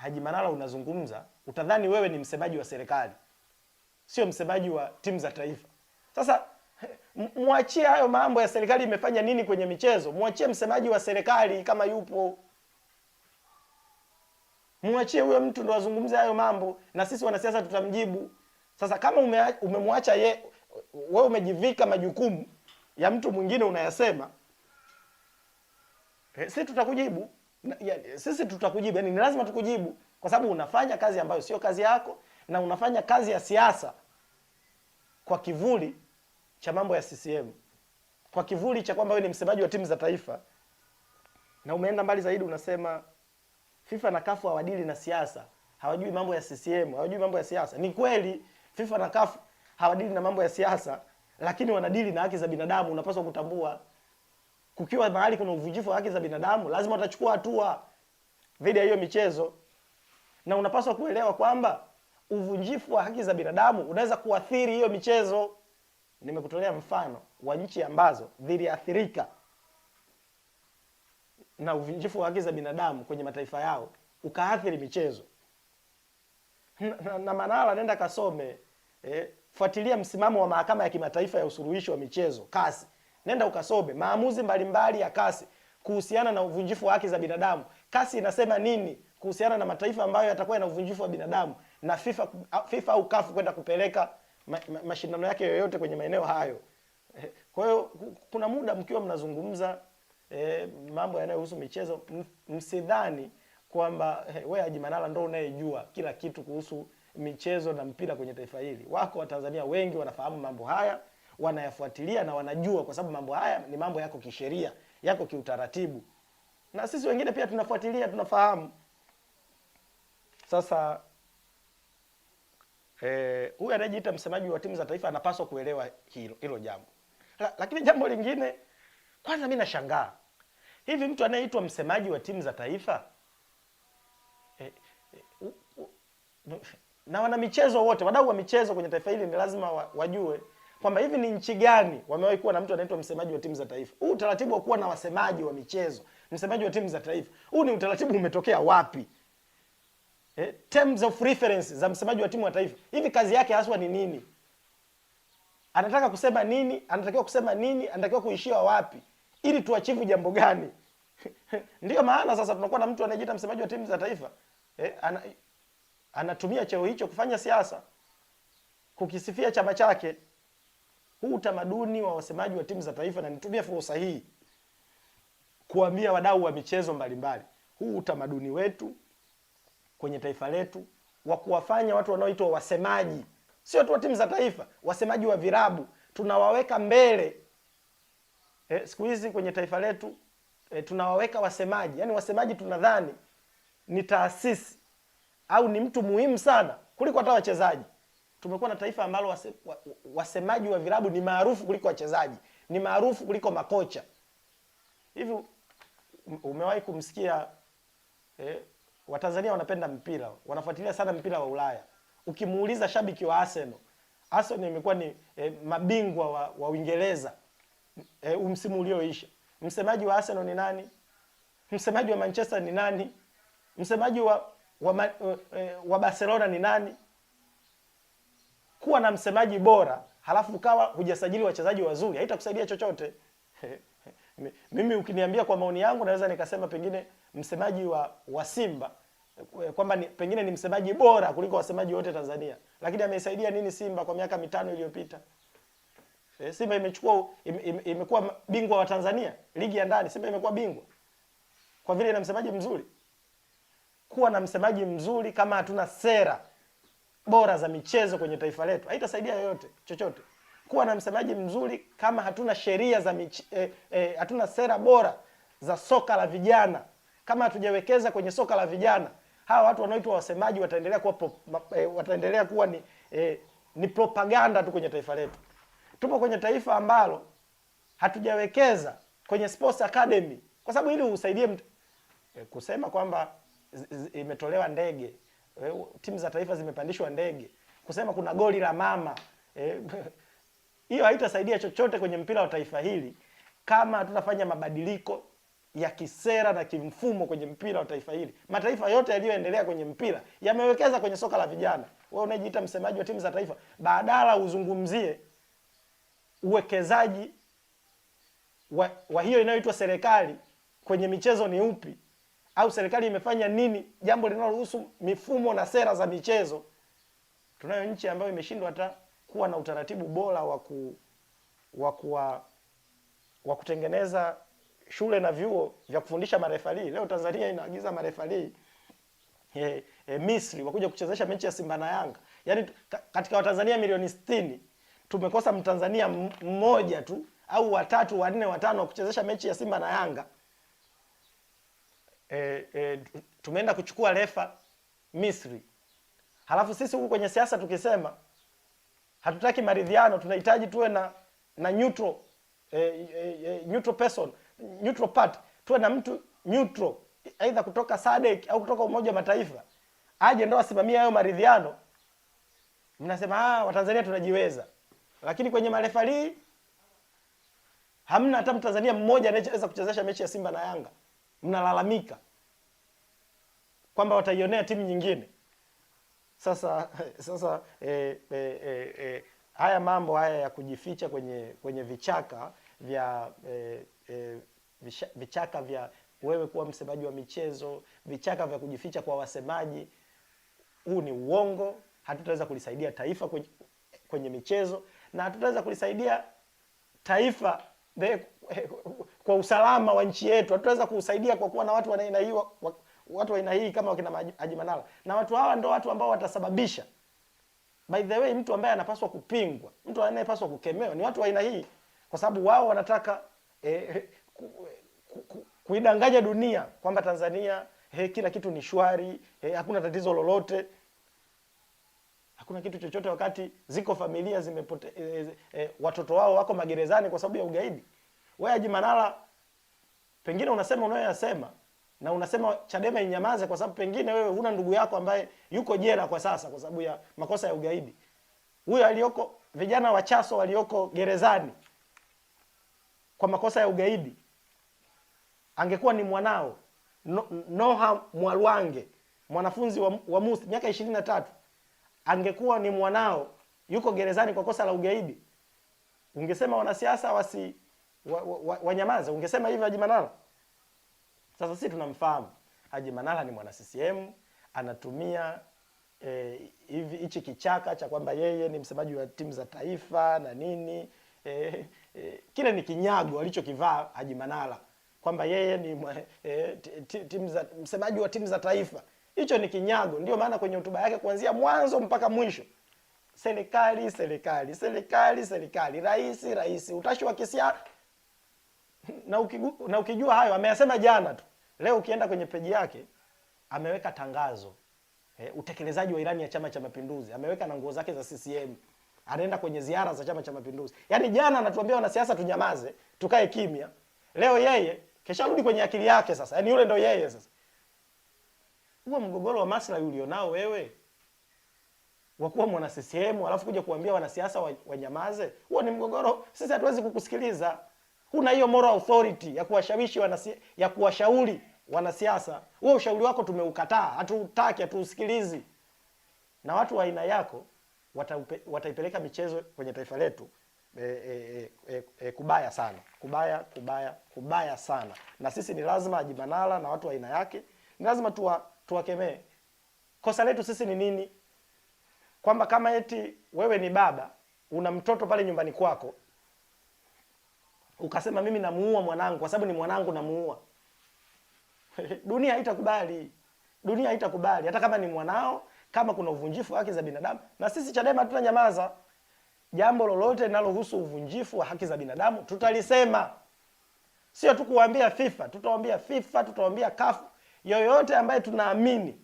Haji Manara unazungumza, utadhani wewe ni msemaji wa serikali, sio msemaji wa timu za taifa. Sasa muachie hayo mambo ya serikali imefanya nini kwenye michezo, muachie msemaji wa serikali kama yupo, muachie huyo mtu ndo azungumze hayo mambo, na sisi wanasiasa tutamjibu. Sasa kama umemwacha wewe umejivika majukumu ya mtu mwingine unayasema, sisi tutakujibu. Sisi tutakujibu, yani ni lazima tukujibu, kwa sababu unafanya kazi ambayo sio kazi yako, na unafanya kazi ya siasa kwa kivuli cha mambo ya CCM, kwa kivuli cha kwamba wewe ni msemaji wa timu za taifa. Na umeenda mbali zaidi, unasema FIFA na CAF hawadili na siasa, hawajui mambo ya CCM, hawajui mambo ya siasa. Ni kweli FIFA na CAF hawadili na mambo ya siasa, lakini wanadili na haki za binadamu. Unapaswa kutambua, kukiwa mahali kuna uvunjifu wa haki za binadamu, lazima watachukua hatua dhidi ya hiyo michezo. Na unapaswa kuelewa kwamba uvunjifu wa haki za binadamu unaweza kuathiri hiyo michezo. Nimekutolea mfano wa nchi ambazo ziliathirika na uvunjifu wa haki za binadamu kwenye mataifa yao, ukaathiri michezo. Na Manara nenda kasome, fuatilia msimamo wa mahakama ya kimataifa ya usuluhishi wa michezo CAS. Nenda ukasome maamuzi mbalimbali ya CAS kuhusiana na uvunjifu wa haki za binadamu. CAS inasema nini kuhusiana na mataifa ambayo yatakuwa na uvunjifu wa binadamu, na FIFA au CAF kwenda kupeleka mashindano yake yoyote kwenye maeneo hayo. Kwa hiyo kuna muda mkiwa mnazungumza mambo yanayohusu michezo, msidhani kwamba wewe Haji Manara ndio unayejua kila kitu kuhusu michezo na mpira kwenye taifa hili. Wako Watanzania wengi wanafahamu mambo haya, wanayafuatilia na wanajua, kwa sababu mambo haya ni mambo yako kisheria, yako kiutaratibu. Na sisi wengine pia tunafuatilia, tunafahamu. Sasa huyu anayejiita msemaji wa timu za taifa anapaswa kuelewa hilo jambo. Lakini jambo lingine, kwanza mimi nashangaa, hivi mtu anayeitwa msemaji wa timu za taifa na wana michezo wote, wadau wa michezo kwenye taifa hili ni lazima wajue kwamba hivi ni nchi gani wamewahi kuwa na mtu anaitwa msemaji wa timu za taifa. Huu utaratibu wa kuwa na wasemaji wa michezo, msemaji wa timu za taifa, huu ni utaratibu umetokea wapi? Terms of reference za msemaji wa timu ya taifa, hivi kazi yake haswa ni nini? Anataka kusema nini? Anatakiwa kusema nini? Anatakiwa kuishia wapi ili tuachivu jambo gani? Ndio maana sasa tunakuwa na mtu anayejiita msemaji wa timu za taifa, anatumia cheo hicho kufanya siasa, kukisifia chama chake. Huu utamaduni wa wasemaji wa timu za taifa, na nitumie fursa hii kuambia wadau wa michezo mbalimbali, huu utamaduni wetu kwenye taifa letu wa kuwafanya watu wanaoitwa wasemaji, sio tu wa timu za taifa, wasemaji wa virabu, tunawaweka mbele. Siku hizi kwenye taifa letu tunawaweka wasemaji, yani wasemaji tunadhani ni taasisi au ni mtu muhimu sana kuliko hata wachezaji. Tumekuwa na taifa ambalo wasemaji wa virabu ni maarufu kuliko wachezaji, ni maarufu kuliko makocha. Hivi umewahi kumsikia Watanzania wanapenda mpira, wanafuatilia sana mpira wa Ulaya. Ukimuuliza shabiki wa Arsenal imekuwa ni mabingwa wa Uingereza msimu ulioisha, msemaji wa Arsenal ni nani? Msemaji wa Manchester ni nani? Msemaji wa Barcelona ni nani? Kuwa na msemaji bora halafu ukawa hujasajili wachezaji wazuri haitakusaidia chochote. Mimi ukiniambia kwa maoni yangu, naweza nikasema pengine msemaji wa Simba kwamba pengine ni msemaji bora kuliko wasemaji wote Tanzania, lakini ameisaidia nini Simba kwa miaka 5 iliyopita? Simba imekuwa bingwa wa Tanzania, ligi ya ndani. Simba imekuwa bingwa kwa vile ina msemaji mzuri. Kuwa na msemaji mzuri kama hatuna sera bora za michezo kwenye taifa letu haitasaidia yoyote chochote. Kuwa na msemaji mzuri kama hatuna sheria za hatuna sera bora za soka la vijana, kama hatujawekeza kwenye soka la vijana, hawa watu wanaoitwa wasemaji wataendelea kuwa ni propaganda tu kwenye taifa letu. Tupo kwenye taifa ambalo hatujawekeza kwenye sports academy, kwa sababu ili usaidie kusema kwamba imetolewa ndege, timu za taifa zimepandishwa ndege, kusema kuna goli la mama, hiyo haitasaidia chochote kwenye mpira wa taifa hili kama hatutafanya mabadiliko ya kisera na kimfumo kwenye mpira wa taifa hili. Mataifa yote yaliyoendelea kwenye mpira yamewekeza kwenye soka la vijana. Wewe unajiita msemaji wa timu za taifa, badala uzungumzie uwekezaji wa hiyo inayoitwa serikali kwenye michezo ni upi, au serikali imefanya nini jambo linalohusu mifumo na sera za michezo. Tunayo nchi ambayo imeshindwa hata kuwa na utaratibu bora wa kutengeneza shule na vyuo vya kufundisha marefali. Leo Tanzania inaagiza marefali Misri wakuja kuchezesha mechi ya Simba na Yanga. Yaani katika Watanzania milioni 60 tumekosa Mtanzania mmoja tu au watatu, wanne, watano wa kuchezesha mechi ya Simba na Yanga. Tumeenda kuchukua refa Misri. Halafu sisi huku kwenye siasa tukisema hatutaki maridhiano, tunahitaji tuwe na neutral neutral person, neutral party, tuwe na mtu neutral aidha kutoka SADC au kutoka Umoja wa Mataifa aje ndo asimamie hayo maridhiano. Mnasema Watanzania tunajiweza, lakini kwenye marefali hamna hata Mtanzania mmoja anayeweza kuchezesha mechi ya Simba na Yanga. Mnalalamika kwamba wataionea timu nyingine. Sasa haya mambo haya ya kujificha kwenye vichaka vya vichaka vya wewe kuwa msemaji wa michezo, vichaka vya kujificha kwa wasemaji, huu ni uongo. Hatutaweza kulisaidia taifa kwenye michezo, na hatutaweza kulisaidia taifa kwa usalama wa nchi yetu. Hatutaweza kusaidia kwa kuwa na watu wa aina hii kama wakina Haji Manara, na watu hawa ndio watu ambao watasababisha. By the way, mtu ambaye anapaswa kupingwa, mtu anayepaswa kukemewa ni watu wa aina hii, kwa sababu wao wanataka kuidanganya dunia kwamba Tanzania kila kitu ni shwari, hakuna tatizo lolote, hakuna kitu chochote, wakati ziko familia watoto wao wako magerezani kwa sababu ya ugaidi. Wewe Haji Manara, pengine unasema unayoyasema na unasema Chadema inyamaze kwa sababu pengine wewe huna ndugu yako ambaye yuko jela kwa sasa kwa sababu ya makosa ya ugaidi. Huyo aliyoko, vijana wa Chaso walioko gerezani kwa makosa ya ugaidi, angekuwa ni mwanao Noha Mwalwange, mwanafunzi wa MUST miaka 23, angekuwa ni mwanao yuko gerezani kwa kosa la ugaidi, ungesema wanasiasa wanyamaze? Ungesema hivyo Haji Manara? Sasa sisi tunamfahamu Haji Manara ni mwana CCM, anatumia hichi kichaka cha kwamba yeye ni msemaji wa timu za taifa na nini. Kile ni kinyago alichokivaa Haji Manara kwamba yeye ni msemaji wa timu za taifa. Hicho ni kinyago. Ndio maana kwenye hotuba yake kuanzia mwanzo mpaka mwisho, serikali serikali serikali serikali, rais rais, utashi wa kisiasa. Na ukijua hayo ameyasema jana tu. Leo ukienda kwenye peji yake ameweka tangazo utekelezaji wa ilani ya Chama cha Mapinduzi, ameweka na nguo zake za CCM, anaenda kwenye ziara za Chama cha Mapinduzi. Yaani jana anatuambia wanasiasa tunyamaze, tukae kimya. Leo yeye kesharudi kwenye akili yake sasa. Yaani yule ndo yeye sasa. Huo mgogoro wa maslahi ulionao wewe wakuwa mwana CCM alafu kuja kuambia wanasiasa wanyamaze, huo ni mgogoro. Sisi hatuwezi kukusikiliza. Huna hiyo moral authority ya kuwashawishi ya kuwashauri wanasiasa. Huo ushauri wako tumeukataa, hatutaki, hatuusikilizi. Na watu wa aina yako wataipeleka michezo kwenye taifa letu kubaya sana, kubaya sana. Na sisi ni lazima Haji Manara na watu wa aina yake ni lazima tuwakemee. Kosa letu sisi ni nini? Kwamba kama eti wewe ni baba, una mtoto pale nyumbani kwako, ukasema mimi namuua mwanangu kwa sababu ni mwanangu namuua. Dunia haitakubali. Dunia haitakubali hata kama ni mwanao, kama kuna uvunjifu wa haki za binadamu. Na sisi Chadema tutanyamaza. Jambo lolote linalohusu uvunjifu wa haki za binadamu tutalisema. Sio tu kuambia FIFA, tutawaambia FIFA, tutawaambia CAF. Yoyote ambaye tunaamini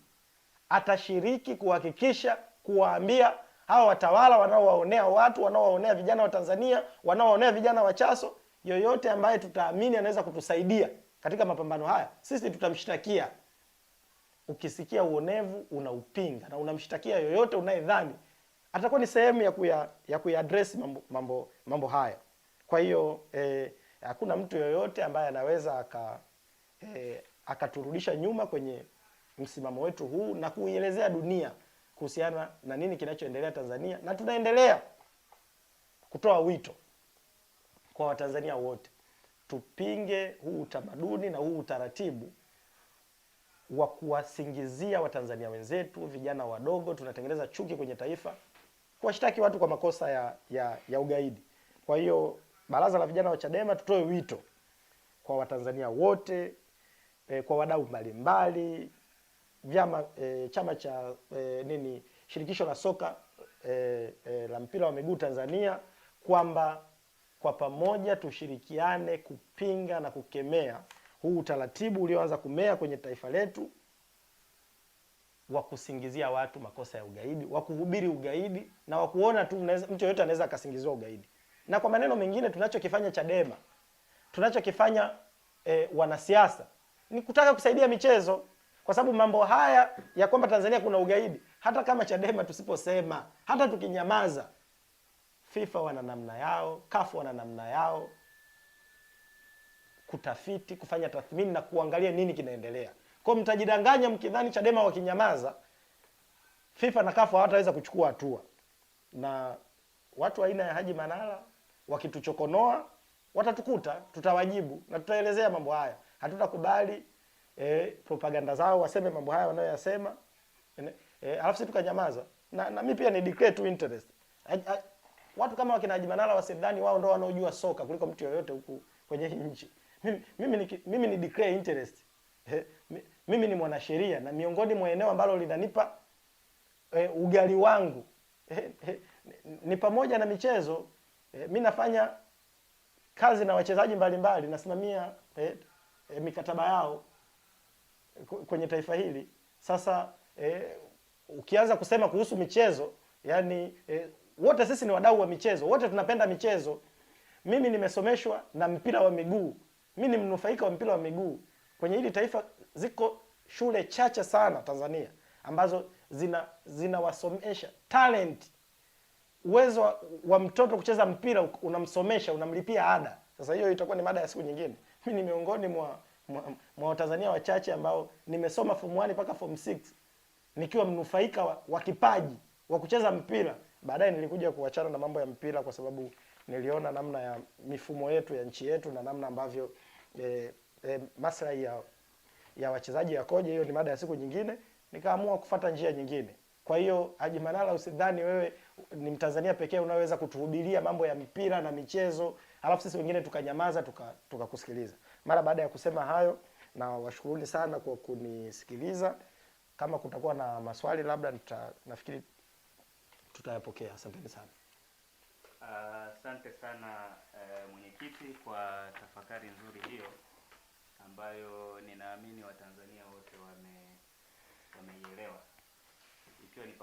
atashiriki kuhakikisha kuwaambia hawa watawala wanaowaonea watu, wanaowaonea vijana wa Tanzania, wanaowaonea vijana wa Chaso, yoyote ambaye tutaamini anaweza kutusaidia katika mapambano haya, sisi tutamshtakia. Ukisikia uonevu unaupinga na unamshtakia yoyote unayedhani atakuwa ni sehemu ya kuyaddress mambo haya. Kwa hiyo hakuna mtu yoyote ambaye anaweza akaturudisha nyuma kwenye msimamo wetu huu na kuielezea dunia kuhusiana na nini kinachoendelea Tanzania, na tunaendelea kutoa wito kwa Watanzania wote tupinge huu utamaduni na huu utaratibu wa kuwasingizia Watanzania wenzetu, vijana wadogo, tunatengeneza chuki kwenye taifa, kuwashtaki watu kwa makosa ya ugaidi. Kwa hiyo baraza la vijana wa Chadema tutoe wito kwa Watanzania wote, kwa wadau mbalimbali, vyama, chama cha shirikisho la soka la mpira wa miguu Tanzania, kwamba kwa pamoja tushirikiane kupinga na kukemea huu utaratibu ulioanza kumea kwenye taifa letu wa kusingizia watu makosa ya ugaidi, wa kuhubiri ugaidi na wa kuona tu mtu yoyote anaweza akasingiziwa ugaidi. Na kwa maneno mengine, tunachokifanya Chadema, tunachokifanya wanasiasa ni kutaka kusaidia michezo, kwa sababu mambo haya ya kwamba Tanzania kuna ugaidi, hata kama Chadema tusiposema, hata tukinyamaza, FIFA wana namna yao, CAF wana namna yao kutafiti, kufanya tathmini na kuangalia nini kinaendelea. Kwa mtajidanganya mkidhani Chadema wakinyamaza FIFA na CAF hawataweza kuchukua hatua. Na watu aina ya Haji Manara wakituchokonoa watatukuta, tutawajibu na tutaelezea mambo haya. Hatutakubali propaganda zao waseme mambo haya wanayoyasema, alafu sisi tukanyamaza. Na mimi pia ni declare to interest. Watu kama wakina Haji Manara wasidhani wao ndio wanaojua soka kuliko mtu yoyote huku kwenye hii nchi. Mimi ni declare interest. Mimi ni mwanasheria, na miongoni mwa eneo ambalo linanipa ugali wangu ni pamoja na michezo. Mimi nafanya kazi na wachezaji mbalimbali, nasimamia mikataba yao kwenye taifa hili. Sasa ukianza kusema kuhusu michezo, yani wote sisi ni wadau wa michezo, wote tunapenda michezo. Mimi nimesomeshwa na mpira wa miguu, mimi ni mnufaika wa mpira wa miguu. Kwenye hili taifa ziko shule chache sana Tanzania ambazo zinawasomesha talent. Uwezo wa mtoto kucheza mpira unamsomesha, unamlipia ada. Sasa hiyo itakuwa ni mada ya siku nyingine. Mimi ni miongoni mwa Watanzania wachache ambao nimesoma form 1 mpaka form 6 nikiwa mnufaika wa kipaji wa kucheza mpira. Baadaye nilikuja kuachana na mambo ya mpira kwa sababu niliona namna ya mifumo yetu ya nchi yetu na namna ambavyo maslahi ya wachezaji yakoje. Hiyo ni mada ya siku nyingine, nikaamua kufuata njia nyingine. Kwa hiyo Haji Manara, usidhani wewe ni Mtanzania pekee unaweza kutuhubiria mambo ya mpira na michezo alafu sisi wengine tukanyamaza tukakusikiliza. Mara baada ya kusema hayo, na washukuruni sana kwa kunisikiliza. Kama kutakuwa na maswali labda nafikiri tutayapokea. Asanteni sana. Asante sana mwenyekiti kwa tafakari nzuri hiyo ambayo ninaamini Watanzania wote wameielewa, ikiwa ni